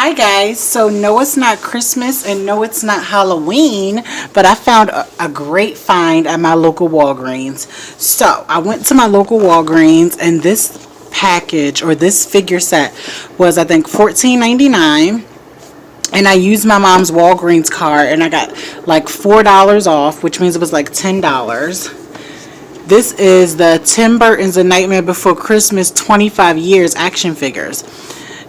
Hi guys, so no it's not Christmas and no it's not Halloween, but I found a great find at my local Walgreens. So I went to my local Walgreens and this package or this figure set was I think $14.99, and I used my mom's Walgreens card and I got like $4 off, which means it was like $10. This is the Tim Burton's A Nightmare Before Christmas 25 years action figures.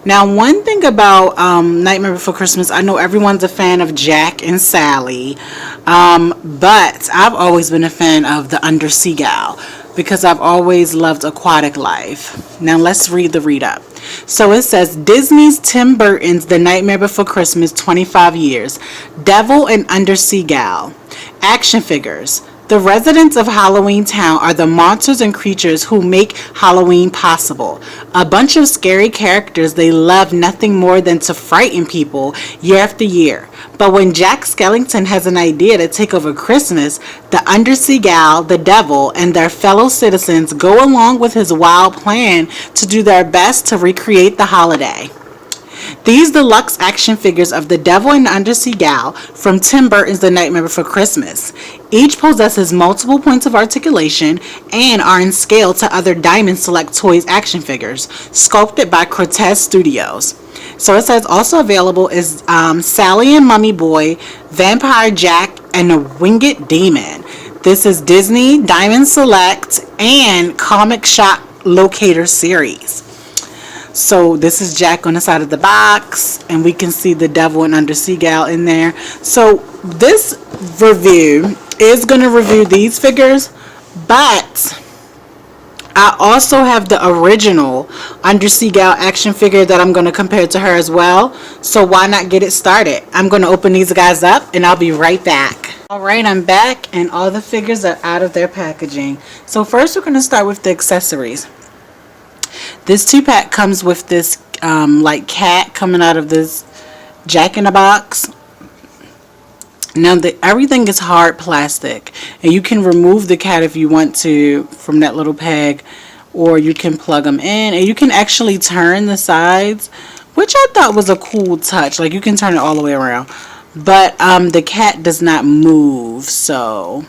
Now, one thing about Nightmare Before Christmas, I know everyone's a fan of Jack and Sally, but I've always been a fan of the Undersea gal because I've always loved aquatic life. Now, let's read the read-up. So it says, Disney's Tim Burton's The Nightmare Before Christmas 25 years, Devil and Undersea gal. Action figures. The residents of Halloween Town are the monsters and creatures who make Halloween possible. A bunch of scary characters they love nothing more than to frighten people year after year. But when Jack Skellington has an idea to take over Christmas, the Undersea gal, the devil, and their fellow citizens go along with his wild plan to do their best to recreate the holiday. These deluxe action figures of the Devil and Undersea Gal from Tim Burton's The Nightmare Before Christmas. Each possesses multiple points of articulation and are in scale to other Diamond Select Toys action figures, sculpted by Cortez Studios. So it says also available is Sally and Mummy Boy, Vampire Jack, and a Winged Demon. This is Disney, Diamond Select, and Comic Shop Locator series. So this is Jack on the side of the box, and we can see the Devil and Undersea gal in there. So this review is going to review these figures, but I also have the original Undersea gal action figure that I'm going to compare to her as well. So why not get it started? I'm going to open these guys up and I'll be right back. Alright, I'm back and all the figures are out of their packaging. So first we're going to start with the accessories. This 2-pack comes with this like cat coming out of this Jack-in-the-Box. Now everything is hard plastic, and you can remove the cat if you want to from that little peg, or you can plug them in, and you can actually turn the sides, which I thought was a cool touch. Like you can turn it all the way around, but the cat does not move, so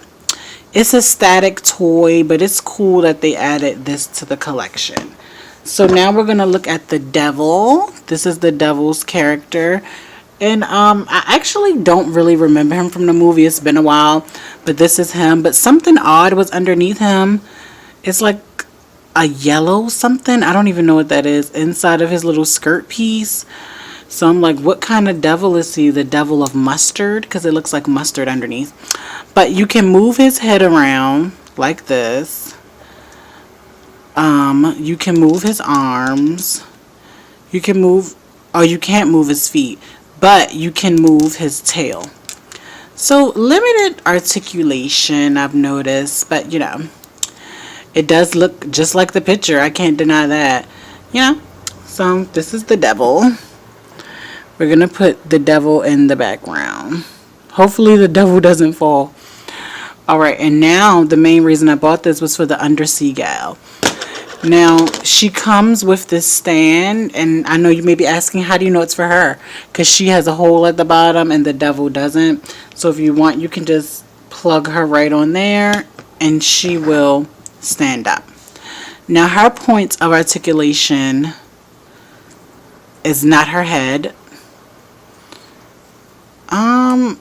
it's a static toy, but it's cool that they added this to the collection. So now we're going to look at the devil. This is the devil's character. And I actually don't really remember him from the movie. It's been a while. But this is him. But something odd was underneath him. It's like a yellow something. I don't even know what that is. Inside of his little skirt piece. So I'm like, what kind of devil is he? The devil of mustard? Because it looks like mustard underneath. But you can move his head around like this. You can move his arms. You can move, or you can't move his feet, but you can move his tail. So limited articulation, I've noticed, but you know, it does look just like the picture. I can't deny that. You know, so this is the devil. We're gonna put the devil in the background. Hopefully the devil doesn't fall. Alright, and now the main reason I bought this was for the Undersea gal. Now, she comes with this stand, and I know you may be asking, how do you know it's for her? Because she has a hole at the bottom and the devil doesn't. So if you want, you can just plug her right on there, and she will stand up. Now, her points of articulation is not her head. Her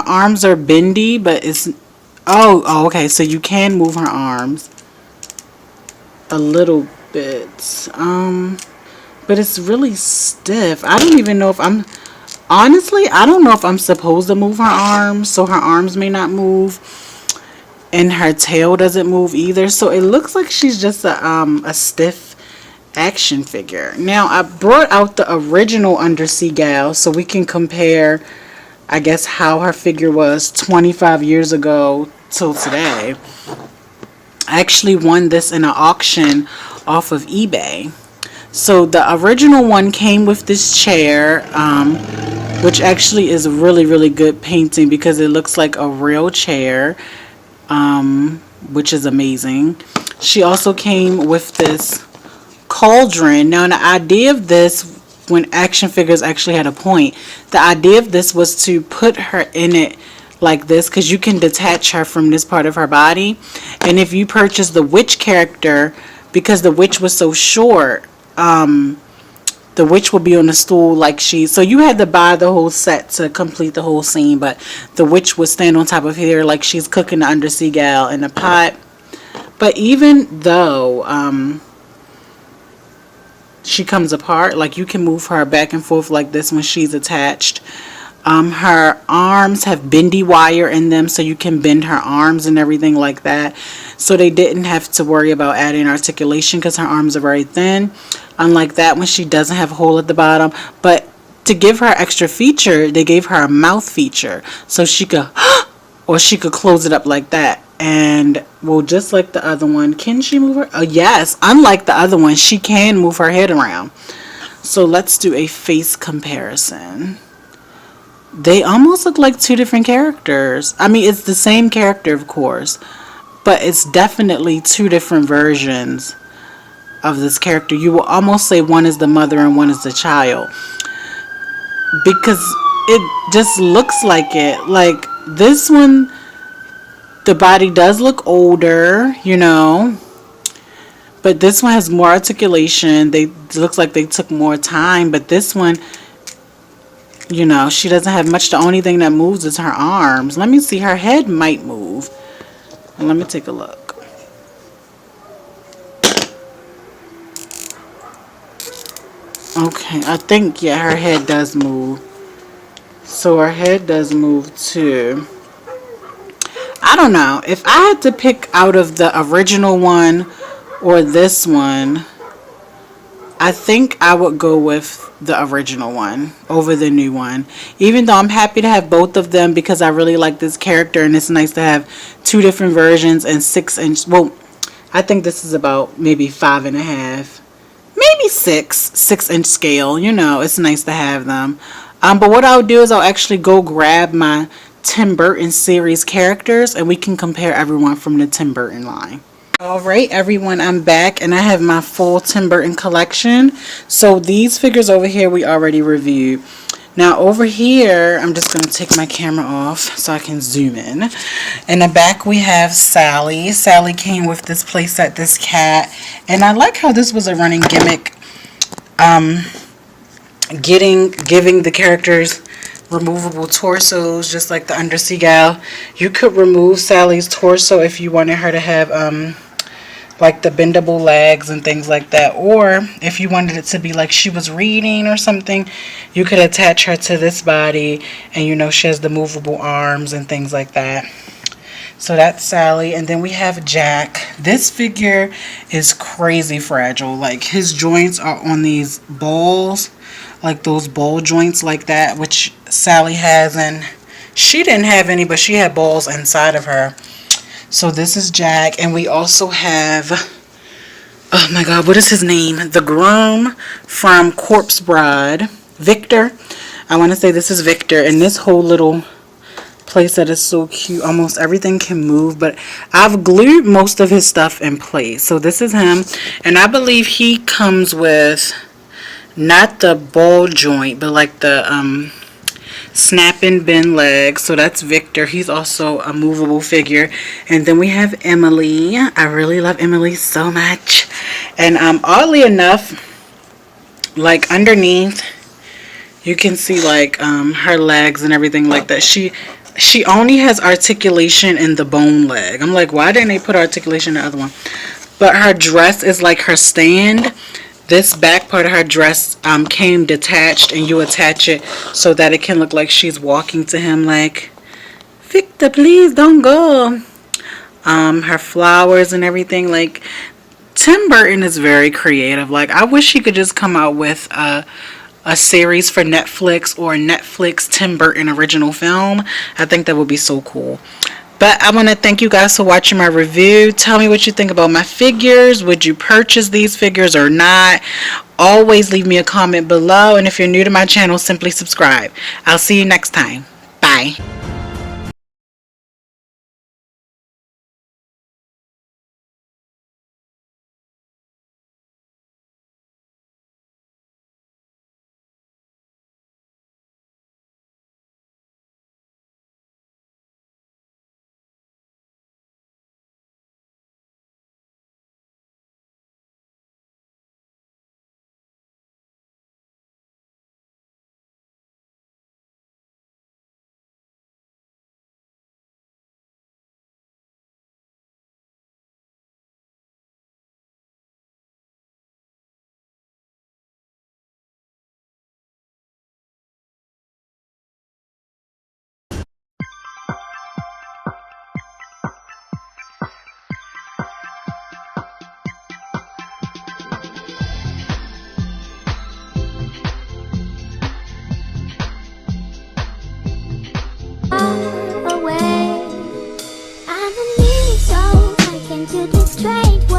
arms are bendy, but it's... Oh, okay, so you can move her arms a little bit, but it's really stiff. I don't even know if I'm, honestly, I don't know if I'm supposed to move her arms, so her arms may not move. and her tail doesn't move either. So it looks like she's just a stiff action figure. Now I brought out the original Undersea gal so we can compare, I guess, how her figure was 25 years ago till today. I actually won this in an auction off of eBay. So the original one came with this chair, which actually is a really, really good painting because it looks like a real chair, which is amazing. She also came with this cauldron. Now, the idea of this, when action figures actually had a point, the idea of this was to put her in it like this, because you can detach her from this part of her body. And if you purchase the witch character, because the witch was so short, the witch will be on the stool like so you had to buy the whole set to complete the whole scene, but the witch would stand on top of here like she's cooking the Undersea gal in a pot. But even though she comes apart, like you can move her back and forth like this when she's attached. Her arms have bendy wire in them, so you can bend her arms and everything like that. So they didn't have to worry about adding articulation because her arms are very thin. Unlike that one, she doesn't have a hole at the bottom. But to give her extra feature, they gave her a mouth feature. So she could, or she could close it up like that. And, well, just like the other one, can she move her? Oh, yes. Unlike the other one, she can move her head around. So let's do a face comparison. They almost look like two different characters. I mean, it's the same character, of course, but it's definitely two different versions of this character. You will almost say one is the mother and one is the child, because it just looks like it. Like this one, the body does look older, you know, but this one has more articulation. It looks like they took more time, but this one, you know, she doesn't have much. The only thing that moves is her arms. Let me see. Her head might move. And let me take a look. Okay, I think, yeah, her head does move. So her head does move too. I don't know. If I had to pick out of the original one or this one, I think I would go with the original one over the new one. Even though I'm happy to have both of them because I really like this character and it's nice to have two different versions and 6-inch. Well, I think this is about maybe 5.5, maybe 6-inch scale. You know, it's nice to have them. But what I'll do is I'll actually go grab my Tim Burton series characters and we can compare everyone from the Tim Burton line. Alright everyone, I'm back and I have my full Tim Burton collection. So these figures over here we already reviewed. Now over here, I'm just going to take my camera off so I can zoom in. In the back we have Sally. Sally came with this playset, this cat. And I like how this was a running gimmick. Giving the characters removable torsos, just like the Undersea gal. You could remove Sally's torso if you wanted her to have like the bendable legs and things like that, or if you wanted it to be like she was reading or something, you could attach her to this body and, you know, she has the movable arms and things like that. So that's Sally. And then we have Jack. This figure is crazy fragile. Like his joints are on these balls, like those ball joints like that, which Sally has, and she didn't have any, but she had balls inside of her. So this is Jack. And we also have, oh my god, what is his name? The groom from Corpse Bride, Victor. I want to say this is Victor. And this whole little place that is so cute. Almost everything can move, but I've glued most of his stuff in place. So this is him. And I believe he comes with not the ball joint, but like the snap and bend legs. So that's Victor. He's also a movable figure. And then we have Emily. I really love Emily so much. And oddly enough, like underneath, you can see like her legs and everything like that. She only has articulation in the bone leg. I'm like, why didn't they put articulation in the other one? But her dress is like her stand. This back part of her dress came detached, and you attach it so that it can look like she's walking to him like, Victor, please don't go. her flowers and everything. Like, Tim Burton is very creative. Like, I wish he could just come out with a series for Netflix, or Netflix Tim Burton original film. I think that would be so cool. But I want to thank you guys for watching my review. Tell me what you think about my figures. Would you purchase these figures or not? Always leave me a comment below. And if you're new to my channel, simply subscribe. I'll see you next time. Bye. Away, I'm a need so I can do this straight.